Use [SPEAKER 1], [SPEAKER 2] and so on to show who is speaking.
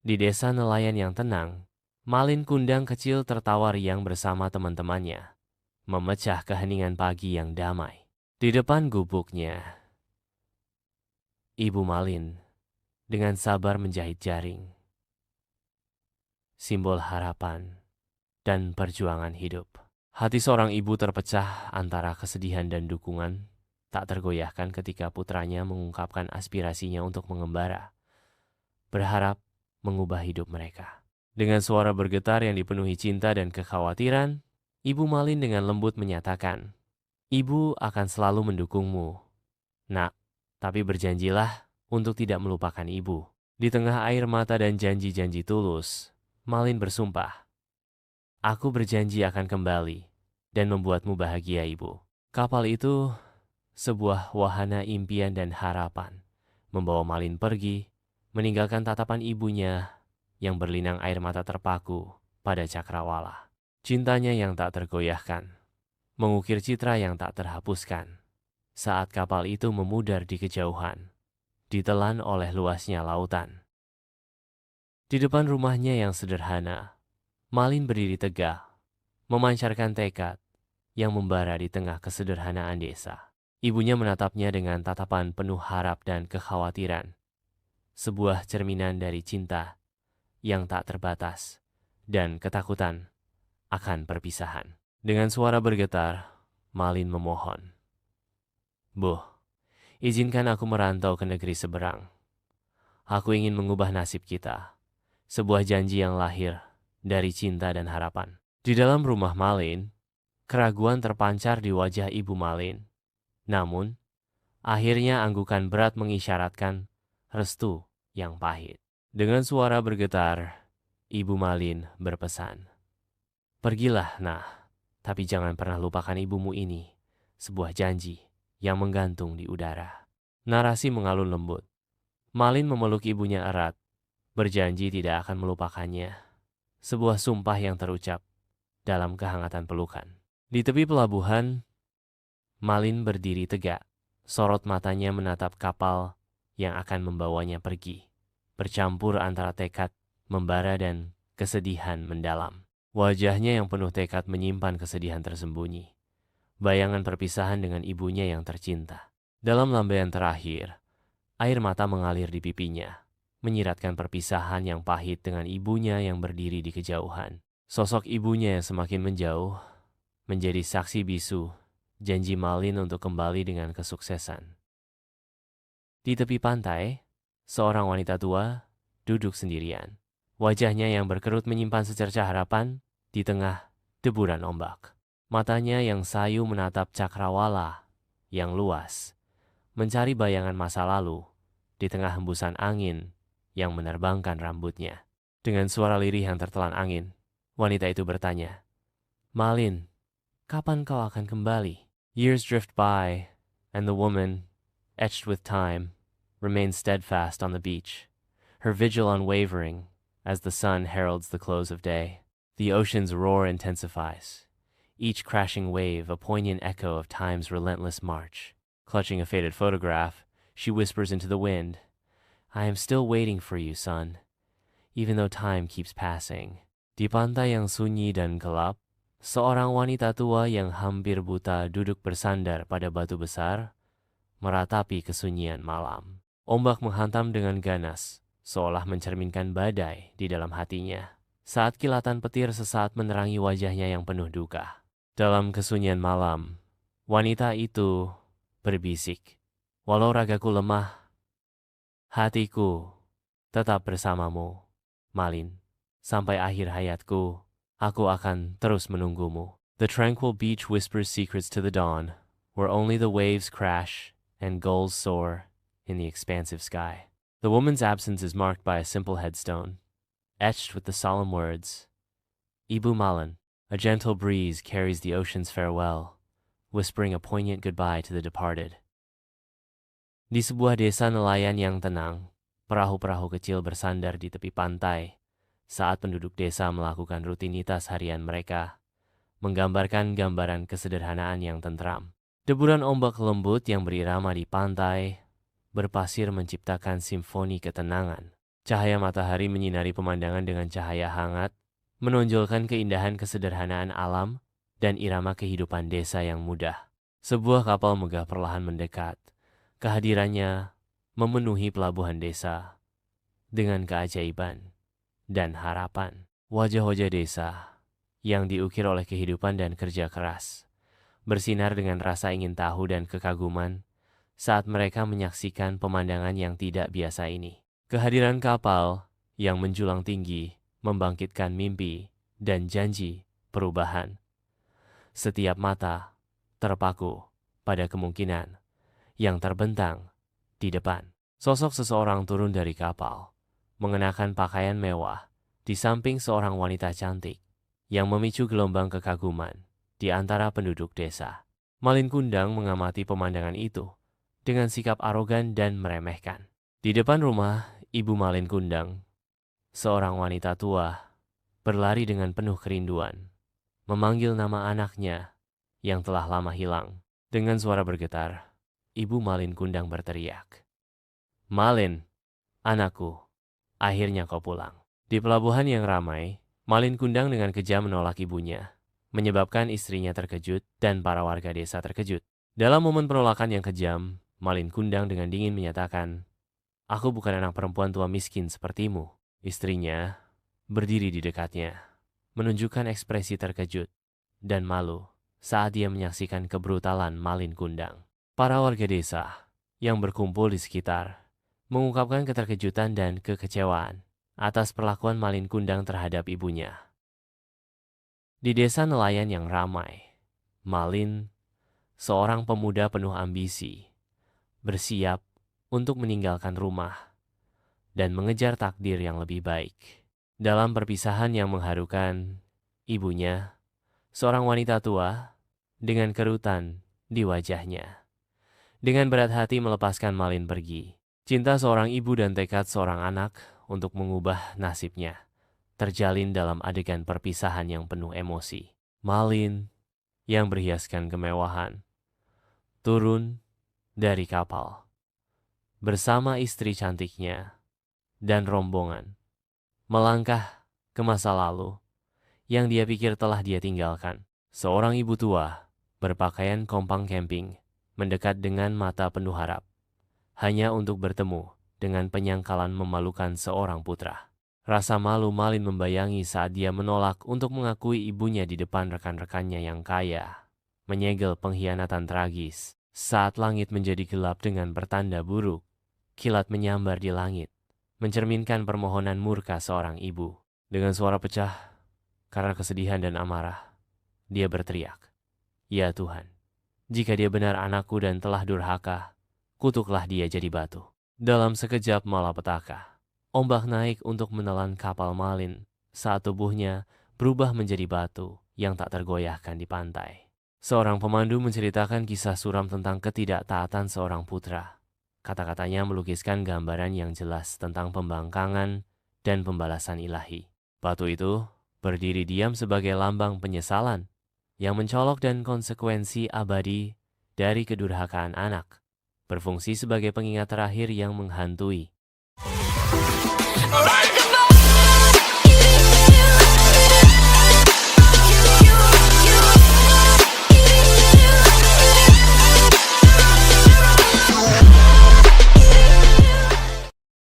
[SPEAKER 1] Di desa nelayan yang tenang, Malin Kundang kecil tertawa riang bersama teman-temannya, memecah keheningan pagi yang damai. Di depan gubuknya, Ibu Malin dengan sabar menjahit jaring, simbol harapan dan perjuangan hidup. Hati seorang ibu terpecah antara kesedihan dan dukungan, tak tergoyahkan ketika putranya mengungkapkan aspirasinya untuk mengembara, berharap mengubah hidup mereka. Dengan suara bergetar yang dipenuhi cinta dan kekhawatiran, Ibu Malin dengan lembut menyatakan, "Ibu akan selalu mendukungmu, Nak, tapi berjanjilah untuk tidak melupakan ibu." Di tengah air mata dan janji-janji tulus, Malin bersumpah, "Aku berjanji akan kembali dan membuatmu bahagia, Ibu." Kapal itu sebuah wahana impian dan harapan, membawa Malin pergi, meninggalkan tatapan ibunya yang berlinang air mata terpaku pada cakrawala. Cintanya yang tak tergoyahkan, mengukir citra yang tak terhapuskan. Saat kapal itu memudar di kejauhan, ditelan oleh luasnya lautan. Di depan rumahnya yang sederhana, Malin berdiri tegak, memancarkan tekad yang membara di tengah kesederhanaan desa. Ibunya menatapnya dengan tatapan penuh harap dan kekhawatiran, sebuah cerminan dari cinta yang tak terbatas dan ketakutan akan perpisahan. Dengan suara bergetar, Malin memohon, "Bu, izinkan aku merantau ke negeri seberang. Aku ingin mengubah nasib kita." Sebuah janji yang lahir dari cinta dan harapan. Di dalam rumah Malin, keraguan terpancar di wajah Ibu Malin. Namun, akhirnya anggukan berat mengisyaratkan restu yang pahit. Dengan suara bergetar, Ibu Malin berpesan, "Pergilah, nah, tapi jangan pernah lupakan ibumu ini." Sebuah janji yang menggantung di udara. Narasi mengalun lembut. Malin memeluk ibunya erat, berjanji tidak akan melupakannya. Sebuah sumpah yang terucap dalam kehangatan pelukan. Di tepi pelabuhan, Malin berdiri tegak. Sorot matanya menatap kapal yang akan membawanya pergi, bercampur antara tekad membara dan kesedihan mendalam. Wajahnya yang penuh tekad menyimpan kesedihan tersembunyi. Bayangan perpisahan dengan ibunya yang tercinta. Dalam lambaian terakhir, air mata mengalir di pipinya, menyiratkan perpisahan yang pahit dengan ibunya yang berdiri di kejauhan. Sosok ibunya yang semakin menjauh menjadi saksi bisu janji Malin untuk kembali dengan kesuksesan. Di tepi pantai, seorang wanita tua duduk sendirian. Wajahnya yang berkerut menyimpan secercah harapan di tengah deburan ombak. Matanya yang sayu menatap cakrawala yang luas, mencari bayangan masa lalu di tengah hembusan angin yang menerbangkan rambutnya. Dengan suara lirih yang tertelan angin, wanita itu bertanya, "Malin, kapan kau akan kembali?" Years drift by, and the woman, etched with time, remains steadfast on the beach, her vigil unwavering as the sun heralds the close of day. The ocean's roar intensifies, each crashing wave a poignant echo of time's relentless march. Clutching a faded photograph, she whispers into the wind, "I am still waiting for you, son, even though time keeps passing." Di pantai yang sunyi dan gelap, seorang wanita tua yang hampir buta duduk bersandar pada batu besar, meratapi kesunyian malam. Ombak menghantam dengan ganas, seolah mencerminkan badai di dalam hatinya. Saat kilatan petir sesaat menerangi wajahnya yang penuh duka. Dalam kesunyian malam, wanita itu berbisik, "Walau ragaku lemah, hatiku tetap bersamamu, Malin. Sampai akhir hayatku, aku akan terus menunggumu." The tranquil beach whispers secrets to the dawn, where only the waves crash and gulls soar in the expansive sky. The woman's absence is marked by a simple headstone, etched with the solemn words, "Ibu Malin." A gentle breeze carries the ocean's farewell, whispering a poignant goodbye to the departed. Di sebuah desa nelayan yang tenang, perahu-perahu kecil bersandar di tepi pantai saat penduduk desa melakukan rutinitas harian mereka, menggambarkan gambaran kesederhanaan yang tentram. Deburan ombak lembut yang berirama di pantai berpasir menciptakan simfoni ketenangan. Cahaya matahari menyinari pemandangan dengan cahaya hangat, menonjolkan keindahan kesederhanaan alam dan irama kehidupan desa yang mudah. Sebuah kapal megah perlahan mendekat. Kehadirannya memenuhi pelabuhan desa dengan keajaiban dan harapan. Wajah-wajah desa yang diukir oleh kehidupan dan kerja keras bersinar dengan rasa ingin tahu dan kekaguman saat mereka menyaksikan pemandangan yang tidak biasa ini. Kehadiran kapal yang menjulang tinggi membangkitkan mimpi dan janji perubahan. Setiap mata terpaku pada kemungkinan yang terbentang di depan. Sosok seseorang turun dari kapal, mengenakan pakaian mewah, di samping seorang wanita cantik yang memicu gelombang kekaguman di antara penduduk desa. Malin Kundang mengamati pemandangan itu dengan sikap arogan dan meremehkan. Di depan rumah Ibu Malin Kundang, seorang wanita tua berlari dengan penuh kerinduan, memanggil nama anaknya yang telah lama hilang. Dengan suara bergetar, Ibu Malin Kundang berteriak, "Malin, anakku, akhirnya kau pulang." Di pelabuhan yang ramai, Malin Kundang dengan kejam menolak ibunya, menyebabkan istrinya terkejut dan para warga desa terkejut. Dalam momen penolakan yang kejam, Malin Kundang dengan dingin menyatakan, "Aku bukan anak perempuan tua miskin sepertimu." Istrinya berdiri di dekatnya, menunjukkan ekspresi terkejut dan malu saat dia menyaksikan kebrutalan Malin Kundang. Para warga desa yang berkumpul di sekitar mengungkapkan keterkejutan dan kekecewaan atas perlakuan Malin Kundang terhadap ibunya. Di desa nelayan yang ramai, Malin, seorang pemuda penuh ambisi, bersiap untuk meninggalkan rumah dan mengejar takdir yang lebih baik. Dalam perpisahan yang mengharukan, ibunya, seorang wanita tua, dengan kerutan di wajahnya, dengan berat hati melepaskan Malin pergi. Cinta seorang ibu dan tekad seorang anak untuk mengubah nasibnya terjalin dalam adegan perpisahan yang penuh emosi. Malin, yang berhiaskan kemewahan, turun dari kapal bersama istri cantiknya dan rombongan, melangkah ke masa lalu yang dia pikir telah dia tinggalkan. Seorang ibu tua berpakaian kompang camping mendekat dengan mata penuh harap, hanya untuk bertemu dengan penyangkalan memalukan seorang putra. Rasa malu Malin membayangi saat dia menolak untuk mengakui ibunya di depan rekan-rekannya yang kaya, menyegel pengkhianatan tragis. Saat langit menjadi gelap dengan pertanda buruk, kilat menyambar di langit, mencerminkan permohonan murka seorang ibu. Dengan suara pecah karena kesedihan dan amarah, dia berteriak, "Ya Tuhan, jika dia benar anakku dan telah durhaka, kutuklah dia jadi batu." Dalam sekejap malapetaka, ombak naik untuk menelan kapal Malin saat tubuhnya berubah menjadi batu yang tak tergoyahkan di pantai. Seorang pemandu menceritakan kisah suram tentang ketidaktaatan seorang putra. Kata-katanya melukiskan gambaran yang jelas tentang pembangkangan dan pembalasan ilahi. Batu itu berdiri diam sebagai lambang penyesalan yang mencolok dan konsekuensi abadi dari kedurhakaan anak, berfungsi sebagai pengingat terakhir yang menghantui.